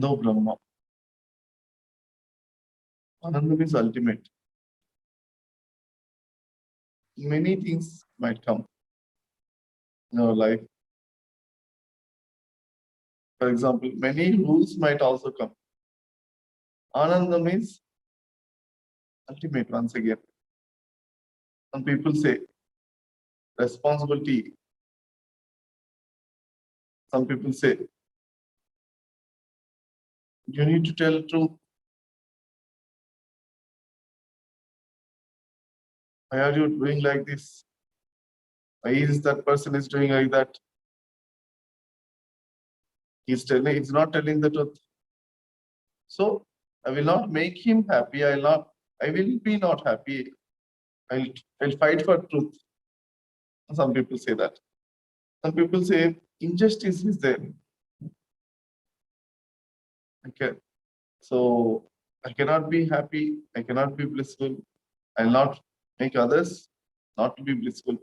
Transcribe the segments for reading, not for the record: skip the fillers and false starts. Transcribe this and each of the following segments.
Anando Brahma. Ananda is ultimate. Many things might come in our life. For example, many rules might also come. Ananda means ultimate once again. Some people say responsibility. Some people say you need to tell truth. Why are you doing like this? Why is that person is doing like that? He's not telling the truth. So I will not make him happy. I will be not happy. I'll fight for truth. Some people say that. Some people say injustice is there. Okay. So I cannot be happy. I cannot be blissful. I'll not make others not to be blissful.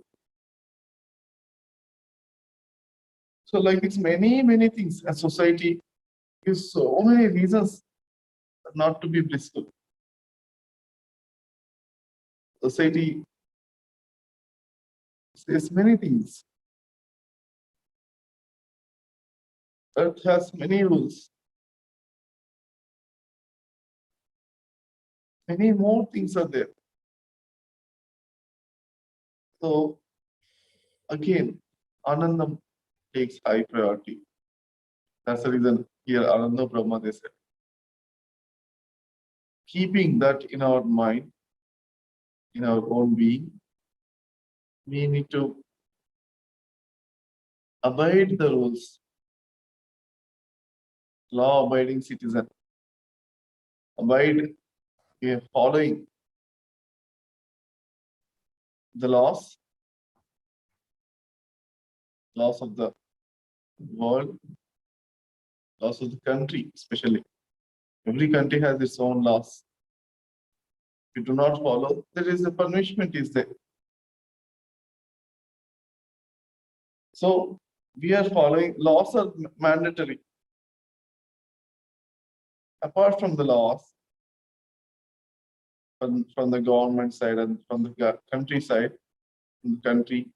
So like it's many things. A society gives so many reasons not to be blissful. Society says many things. Earth has many rules. Many more things are there. So again, Anandam takes high priority. That's the reason here Ananda Brahma they said. Keeping that in our mind, in our own being, we need to abide the rules. Law-abiding citizen. Abide, following the laws of the world, laws of the country, especially. Every country has its own laws. If you do not follow, there is a punishment is there. So we are following laws are mandatory. Apart from the laws, from the government side and from the country side, in the country,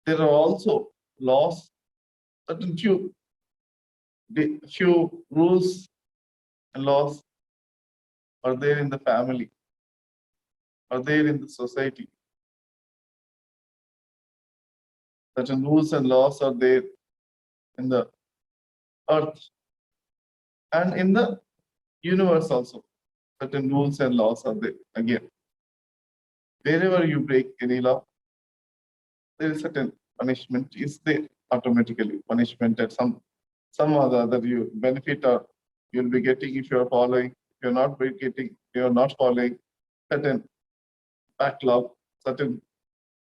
there are also laws, certain few rules and laws are there in the family, are there in the society. Certain rules and laws are there in the earth and in the universe also. Certain rules and laws are there again. Wherever you break any law, there is certain punishment is there automatically. Punishment at some other you benefit or you'll be getting if you're following. If you're not getting, you're not following, certain backlog, certain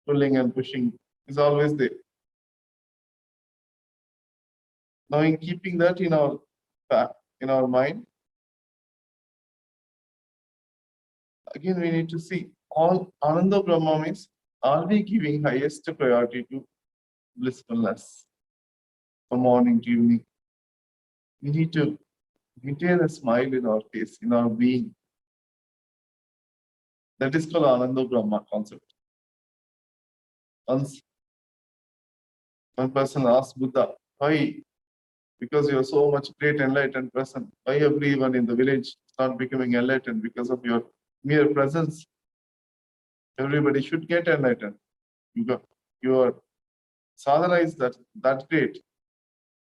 pulling and pushing is always there. Now, in keeping that in our mind, again we need to see all Ananda Brahma means, are we giving highest priority to blissfulness from morning to evening? We need to maintain a smile in our face, in our being. That is called Ananda Brahma concept. Once one person asked Buddha, why? Because you are so much great enlightened person, why everyone in the village is not becoming enlightened because of your mere presence? Everybody should get enlightened. Your sadhana is that great.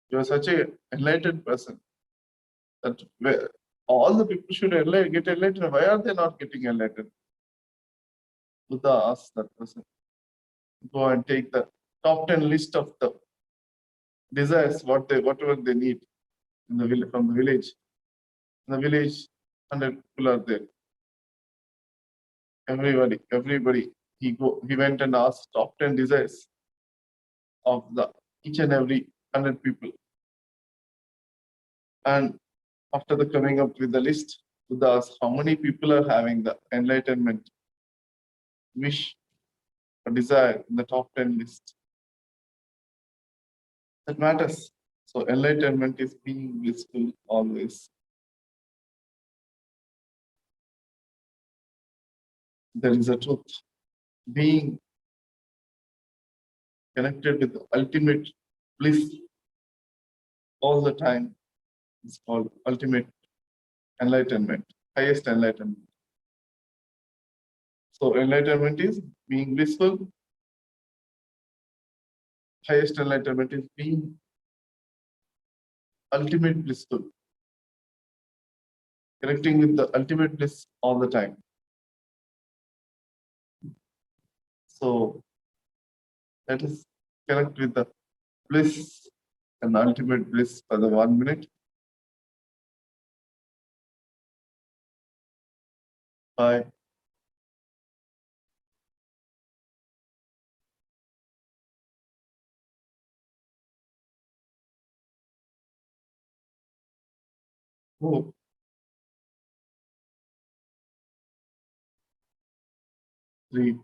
You are such a enlightened person that all the people should get enlightened. Why are they not getting enlightened? Buddha asked that person, go and take the top 10 list of the desires, whatever they need in the village, from the village. In the village, 100 people are there. Everybody. He went and asked top 10 desires of each and every 100 people. And after the coming up with the list, Buddha asked how many people are having the enlightenment wish or desire in the top 10 list. That matters. So enlightenment is being blissful always. There is a truth. Being connected with the ultimate bliss all the time is called ultimate enlightenment, highest enlightenment. So enlightenment is being blissful. Highest enlightenment is being ultimate blissful, connecting with the ultimate bliss all the time. So let us connect with the bliss and ultimate bliss for the 1 minute. 5, 4, 3,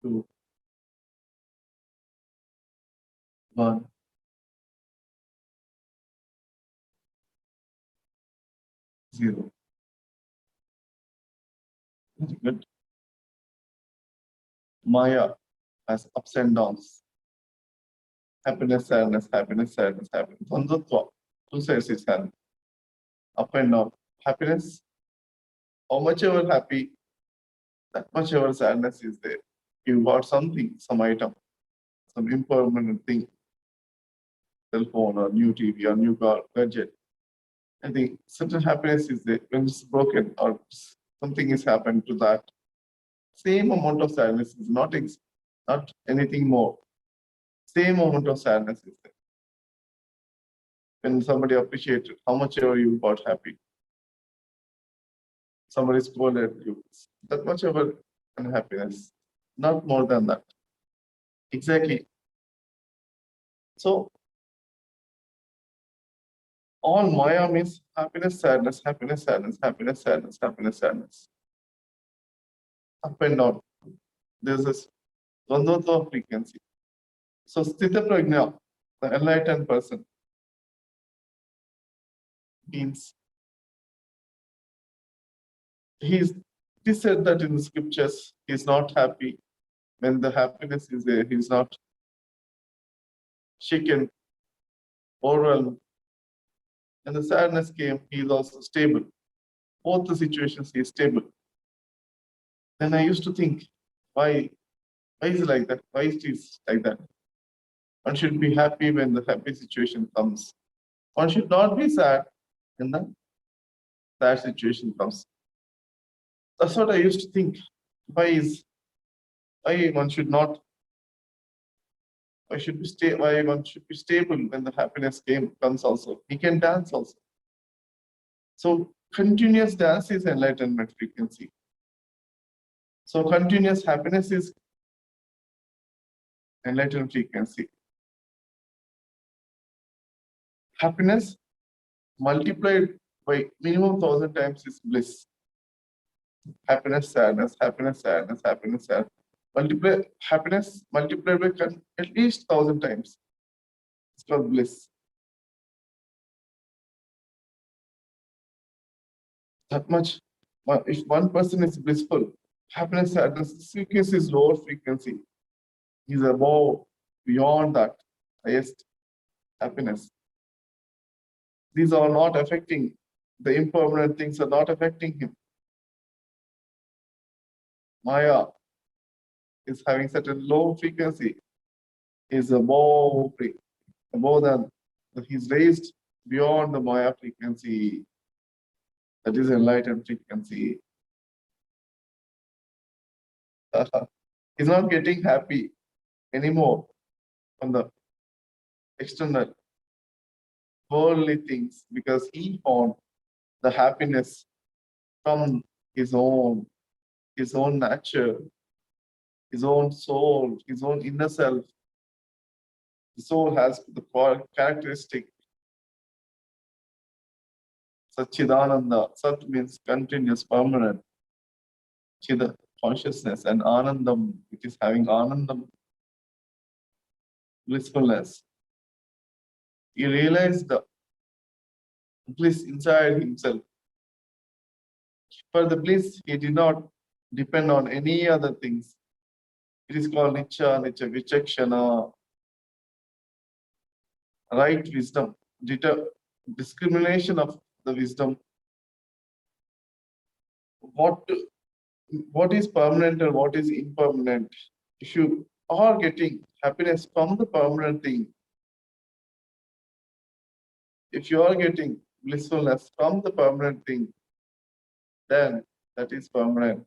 2, 1, 0. Very good. Maya has ups and downs. Happiness, sadness, happiness, sadness, happiness. Bandhutva, two sides is having up and down. Happiness, how much ever happy, that much ever sadness is there. You got something, some item, some impermanent thing, cell phone or new TV or new car, gadget. I think certain happiness is there when it's broken or something is happened to that. Same amount of sadness is not anything more. Same amount of sadness is there. When somebody appreciated how much ever you got happy. Somebody scolded you, that much ever unhappiness, not more than that. Exactly. So all Maya means happiness, sadness, happiness, sadness, happiness, sadness, happiness, sadness. Up and down. There's this Dvandvatva frequency. So Sthita Prajna, the enlightened person, means it is said that in the scriptures, he's not happy. When the happiness is there, he's not shaken, overwhelmed. And the sadness came, he is also stable. Both the situations, he is stable. Then I used to think, why is it like that? Why is it like that? One should be happy when the happy situation comes. One should not be sad when the sad situation comes. That's what I used to think. Why one should not? Why one should be stable when the happiness comes also? He can dance also. So continuous dance is enlightenment frequency. So continuous happiness is enlightenment frequency. Happiness multiplied by minimum 1,000 times is bliss. Happiness, sadness, happiness, sadness, happiness, sadness. Happiness multiplied by at least 1,000 times. It's called bliss. That much. If one person is blissful, happiness, sadness, frequency is lower frequency. He's above, beyond that, highest happiness. These are not affecting, the impermanent things are not affecting him. Maya is having such a low frequency, is above than, he's raised beyond the Maya frequency, that is enlightened frequency. He's not getting happy anymore from the external worldly things because he found the happiness from his own nature, his own soul, his own inner self. The soul has the characteristic Satchidananda. Sat means continuous, permanent. consciousness, and Anandam, which is having Anandam, blissfulness. He realized the bliss inside himself. For the bliss, he did not depend on any other things. It is called Nicha, Vichakshana, right wisdom, discrimination of the wisdom. What is permanent and what is impermanent? If you are getting happiness from the permanent thing, if you are getting blissfulness from the permanent thing, then that is permanent.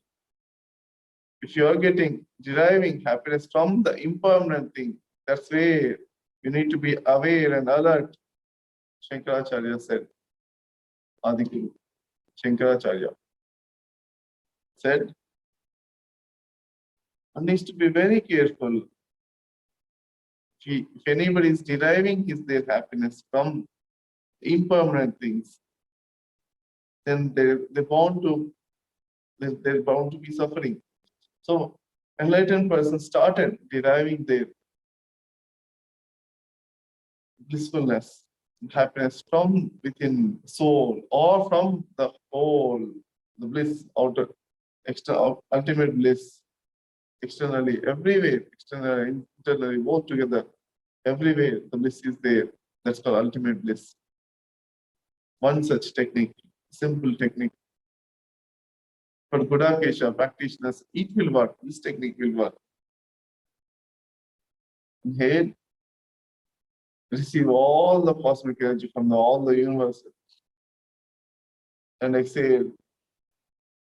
If you are deriving happiness from the impermanent thing, that's where you need to be aware and alert. Shankaracharya said, Adikuru, Shankaracharya said, one needs to be very careful. If anybody is deriving their happiness from impermanent things, then they're bound to be suffering. So enlightened person started deriving their blissfulness and happiness from within soul or from the whole, the bliss outer, extra ultimate bliss, externally, everywhere, externally, internally, both together, everywhere the bliss is there. That's called ultimate bliss. One such technique, simple technique. For Gudakesha practitioners, it will work. This technique will work. Inhale, receive all the cosmic energy from all the universe. And exhale,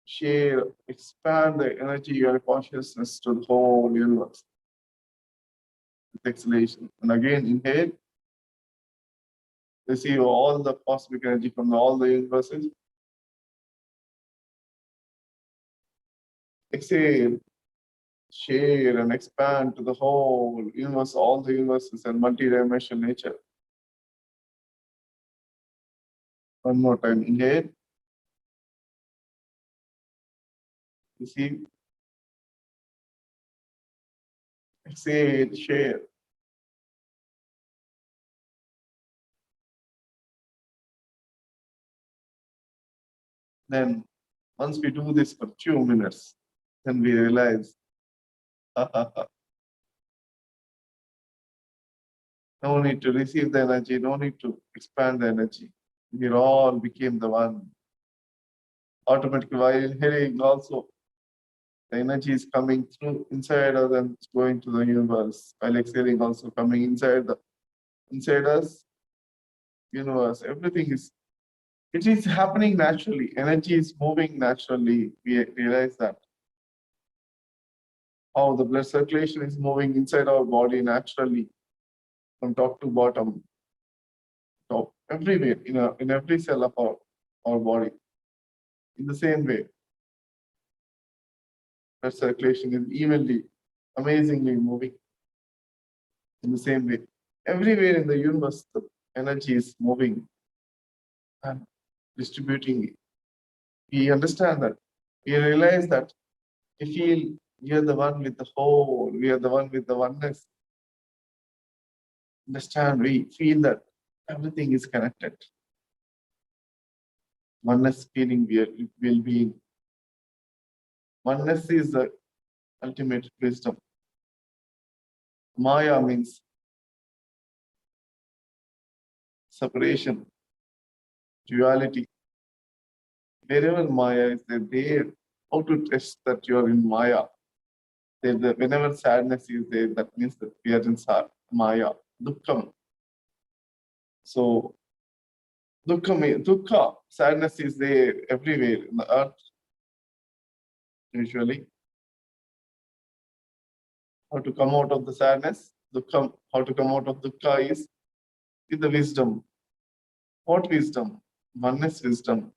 share, expand the energy and consciousness to the whole universe. With exhalation. And again, inhale, receive all the cosmic energy from all the universes. Exhale, share and expand to the whole universe, all the universes and multi-dimensional nature. One more time, inhale, receive, exhale, share. Then, once we do this for 2 minutes, then we realize, no need to receive the energy, no need to expand the energy. We all became the one. Automatically, while inhaling also, the energy is coming through inside us and it's going to the universe. While exhaling also coming inside us, universe. Everything it is happening naturally. Energy is moving naturally. We realize that. How the blood circulation is moving inside our body naturally, from top to bottom, top, everywhere, in every cell of our body. In the same way, blood circulation is evenly, amazingly moving. In the same way, everywhere in the universe, the energy is moving and distributing. We understand that. We realize that. We feel we are the one with the whole. We are the one with the oneness. Understand, we feel that everything is connected. Oneness feeling well-being. Oneness is the ultimate wisdom. Maya means separation, duality. Wherever Maya is there, how to test that you are in Maya? Whenever sadness is there, that means that we are in Maya, Dukkham. So, Dukkha, sadness is there everywhere in the earth, usually. How to come out of the sadness? How to come out of Dukkha is with the wisdom. What wisdom? Oneness wisdom.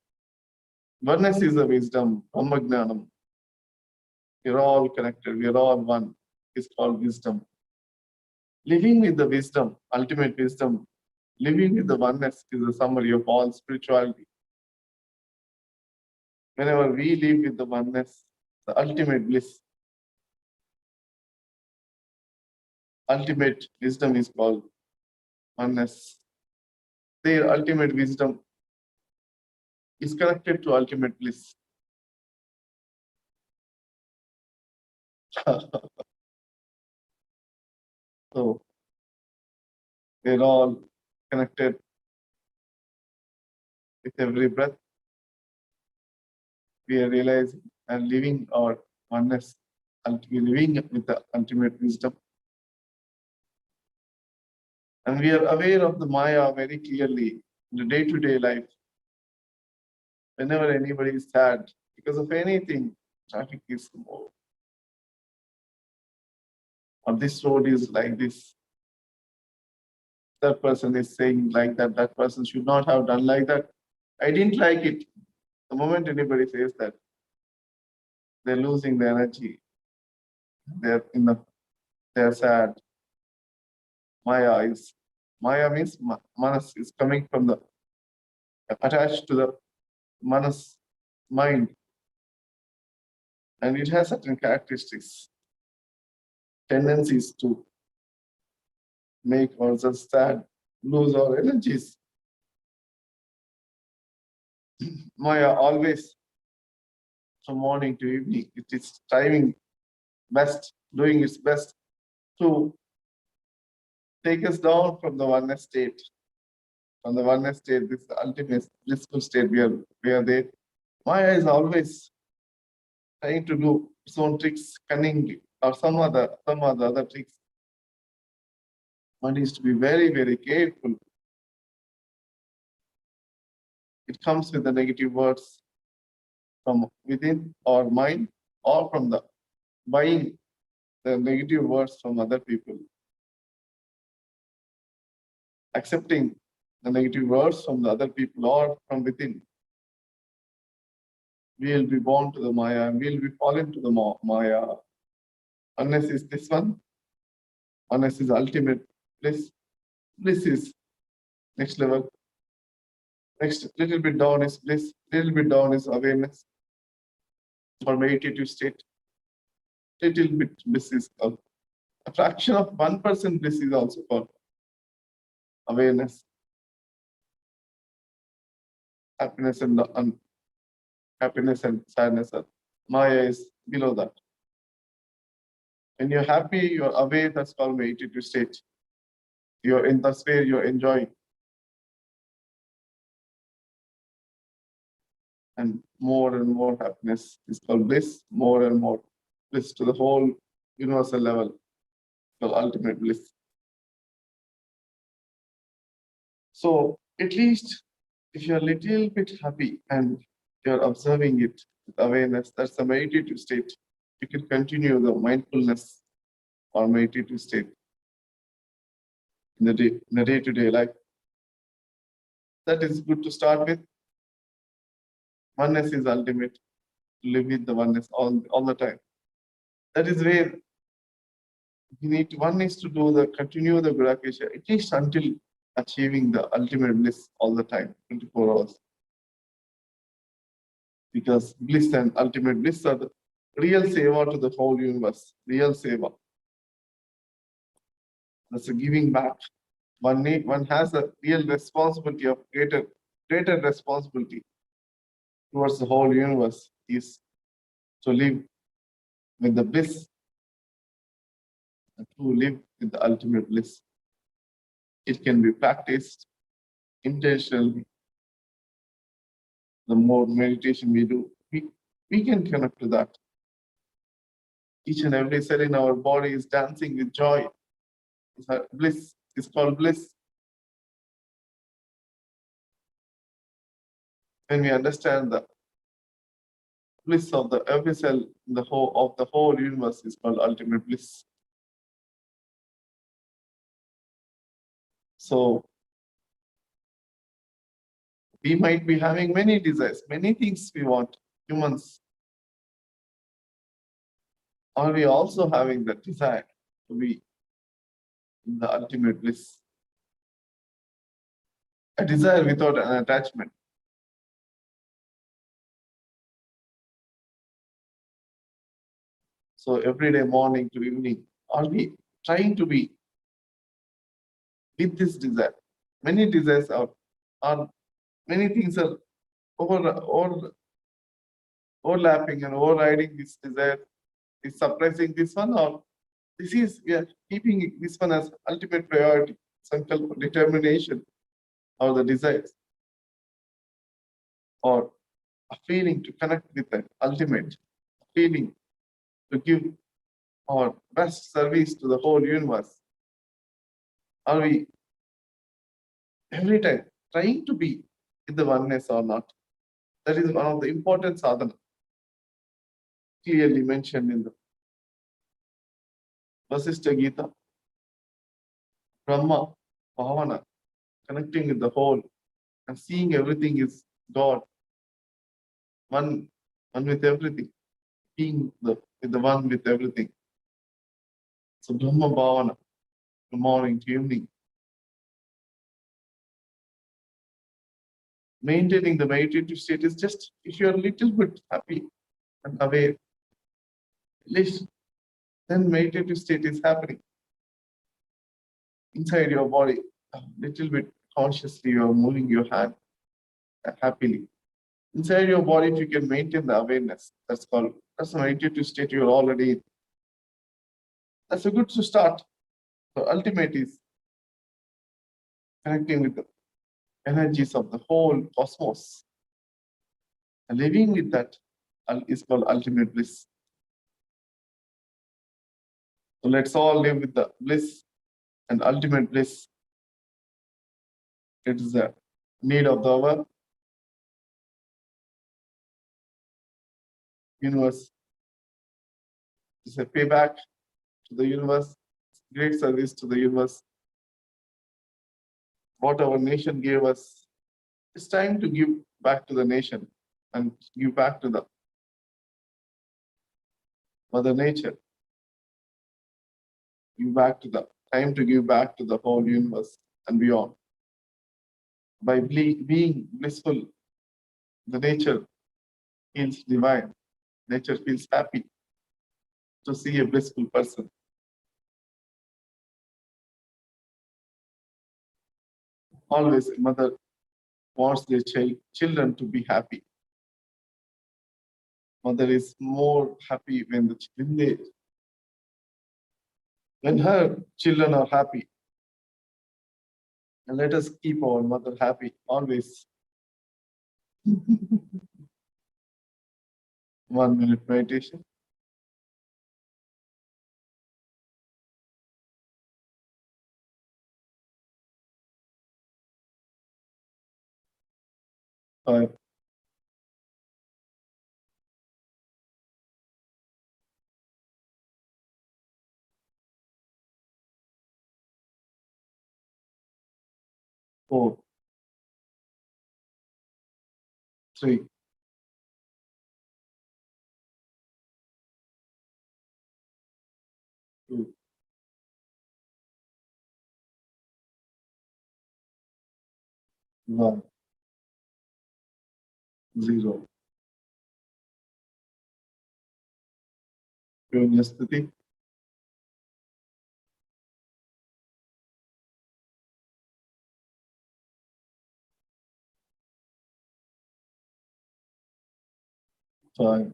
Oneness is the wisdom, Brahmanandam. We are all connected, we are all one. It's called wisdom. Living with the wisdom, ultimate wisdom, living with the oneness is the summary of all spirituality. Whenever we live with the oneness, the ultimate bliss. Ultimate wisdom is called oneness. Their ultimate wisdom is connected to ultimate bliss. So they're all connected with every breath. We are realizing and living our oneness, and we are living with the ultimate wisdom. And we are aware of the Maya very clearly in the day-to-day life. Whenever anybody is sad because of anything, traffic is more, or this road is like this, that person is saying like that, that person should not have done like that. I didn't like it. The moment anybody says that, they're losing the energy. They're sad. Maya means manas is coming from the attached to the manas mind, and it has certain characteristics, tendencies to make ourselves sad, lose our energies. Maya always, from morning to evening, it is striving best, doing its best to take us down from the oneness state. From the oneness state, this ultimate blissful state we are there. Maya is always trying to do its own tricks cunningly, or some other other tricks. One is to be very, very careful. It comes with the negative words from within our mind, or from the buying the negative words from other people. Accepting the negative words from the other people or from within. We will be born to the Maya, and we will be fallen to the Maya. Oneness is this one. Oneness is ultimate bliss. Bliss is next level. Next, little bit down is bliss, little bit down is awareness or meditative state. Little bit bliss is called. A fraction of 1% bliss is also called awareness. Happiness and happiness and sadness. Maya is below that. When you're happy, you're aware, that's called meditative state. You're in that way, you're enjoying. And more happiness is called bliss, more and more bliss to the whole universal level, called ultimate bliss. So at least if you're a little bit happy and you're observing it with awareness, that's a meditative state. You can continue the mindfulness or meditative state in the day-to-day life. That is good to start with. Oneness is ultimate. To live with the oneness all the time. That is where one needs to continue the Gudakesha, at least until achieving the ultimate bliss all the time, 24 hours. Because bliss and ultimate bliss are the real seva to the whole universe. Real seva. That's a giving back. One has a real responsibility of greater responsibility towards the whole universe is to live with the bliss and to live with the ultimate bliss. It can be practiced intentionally. The more meditation we do, we can connect to that. Each and every cell in our body is dancing with joy. It's bliss. It's called bliss. When we understand the bliss of every cell in the whole universe is called ultimate bliss. So we might be having many desires, many things we want, humans. Are we also having that desire to be in the ultimate bliss? A desire without an attachment. So every day, morning to evening, are we trying to be with this desire? Many desires are many things are overlapping and overriding this desire, is suppressing this one, or this is, we are keeping this one as ultimate priority, sankalpa, determination, or the desires, or a feeling to connect with that ultimate, feeling to give our best service to the whole universe. Are we every time trying to be in the oneness or not? That is one of the important sadhana, clearly mentioned in the Vasishtha Gita. Brahma, Bhavana, connecting with the whole and seeing everything is God, one with everything, being the one with everything. So Brahma Bhavana, from morning to evening. Maintaining the meditative state is just, if you're a little bit happy and aware, at least then meditative state is happening inside your body. A little bit consciously you're moving your hand happily. Inside your body, if you can maintain the awareness, that's a meditative state you're already in. That's a good to start. The ultimate is connecting with the energies of the whole cosmos. And living with that is called ultimate bliss. So let's all live with the bliss and ultimate bliss. It is the need of the hour. Universe. It's a payback to the universe, great service to the universe. What our nation gave us, it's time to give back to the nation and give back to the Mother Nature. Time to give back to the whole universe and beyond. By being blissful, the nature feels divine. Nature feels happy to see a blissful person. Always a mother wants their children to be happy. Mother is more happy when her children are happy. And let us keep our mother happy always. 1 minute meditation. Five. 4. 3. 2. 1. 0. Sthiti. 5.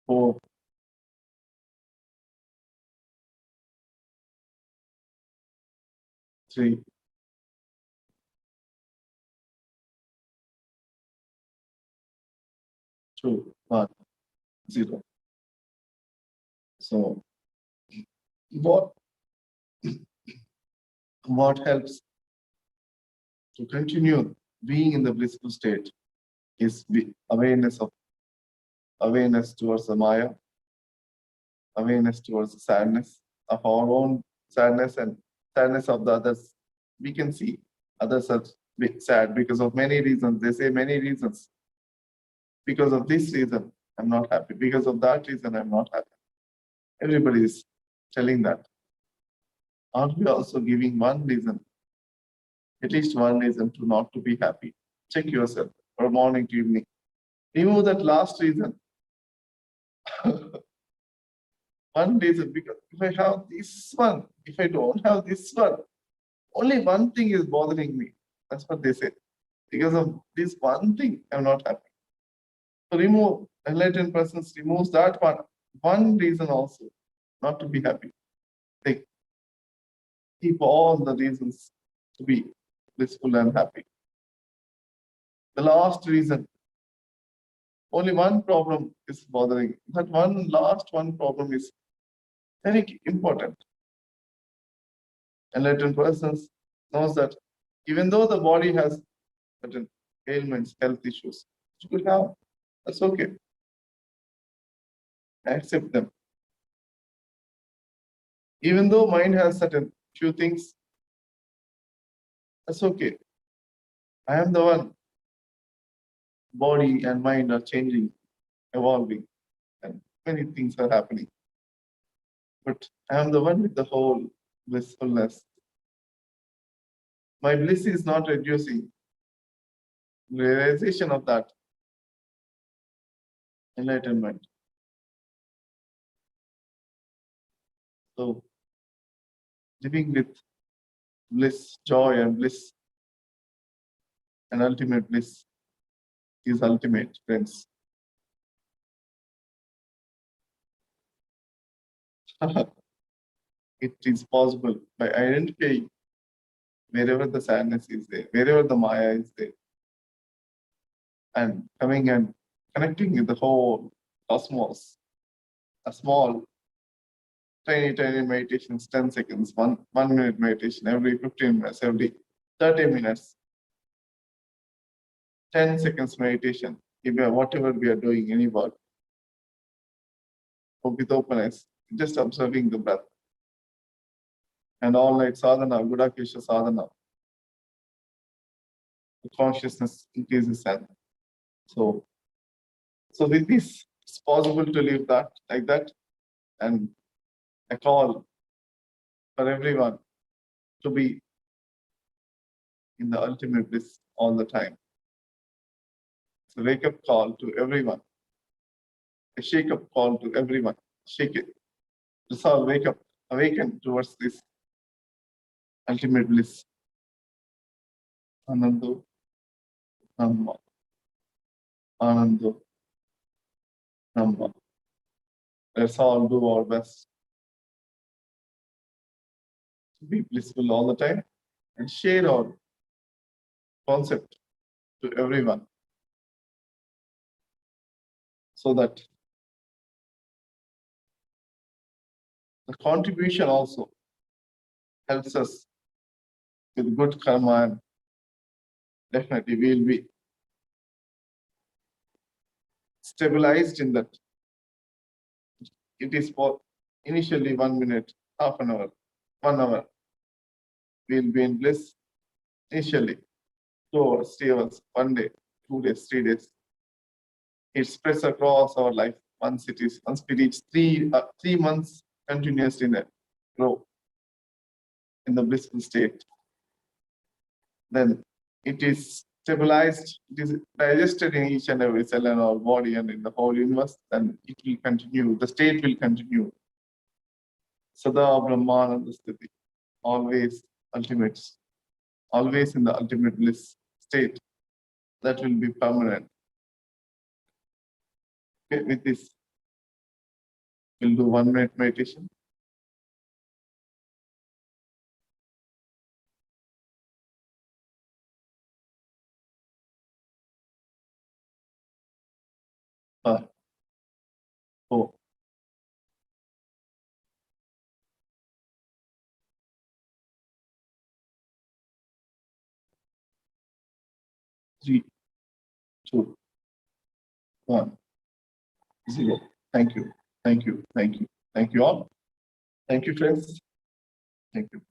4. 3. 2. 1. 0. So what helps to continue being in the blissful state is awareness towards the Maya, awareness towards the sadness of our own sadness and sadness of the others. We can see others are sad because of many reasons. They say many reasons. Because of this reason, I'm not happy. Because of that reason, I'm not happy. Everybody is telling that. Aren't we also giving one reason, at least one reason to not to be happy? check yourself from morning to evening. Remove that last reason. One reason, because if I have this one, if I don't have this one, only one thing is bothering me. That's what they say. Because of this one thing, I'm not happy. So remove, enlightened persons removes that one reason also, not to be happy. They keep all the reasons to be blissful and happy. The last reason, only one problem is bothering. That last one problem is very important. Enlightened persons knows that even though the body has certain ailments, health issues, you could have, that's okay. Accept them. Even though mind has certain few things, that's okay. I am the one. Body and mind are changing, evolving, and many things are happening. But I am the one with the whole blissfulness. My bliss is not reducing. Realization of that enlightenment. So, living with bliss, joy, and bliss, and ultimate bliss is ultimate, friends. It is possible by identifying wherever the sadness is there, wherever the Maya is there, and coming and connecting with the whole cosmos. A small, tiny meditations, 10 seconds, one minute meditation, every 15 minutes, every 30 minutes, 10 seconds meditation, whatever we are doing, any work, with openness, just observing the breath. And all night sadhana, Gudakesha sadhana, the consciousness increases. And so with this, it's possible to live that like that. And a call for everyone to be in the ultimate bliss all the time. It's a wake-up call to everyone. A shake-up call to everyone. Shake it. Just all wake up, awaken towards this ultimate bliss. Anando, Brahma. Anando, Brahma. Let's all do our best to be blissful all the time and share our concept to everyone so that the contribution also helps us with good karma, and definitely we will be stabilized in that. It is for initially 1 minute, half an hour, 1 hour. We will be in bliss initially, 2 hours, 3 hours, 1 day, 2 days, 3 days. It spreads across our life. Once we reach 3 months continuously in a row in the blissful state, then it is stabilized, it is digested in each and every cell in our body and in the whole universe, then it will continue, the state will continue. Sada brahmanandam, always ultimate, always in the ultimate bliss state. That will be permanent. Okay, with this, we'll do 1 minute meditation. Five, 4, 3, 2, 1, 0. Thank you. Thank you. Thank you. Thank you all. Thank you, friends. Thank you.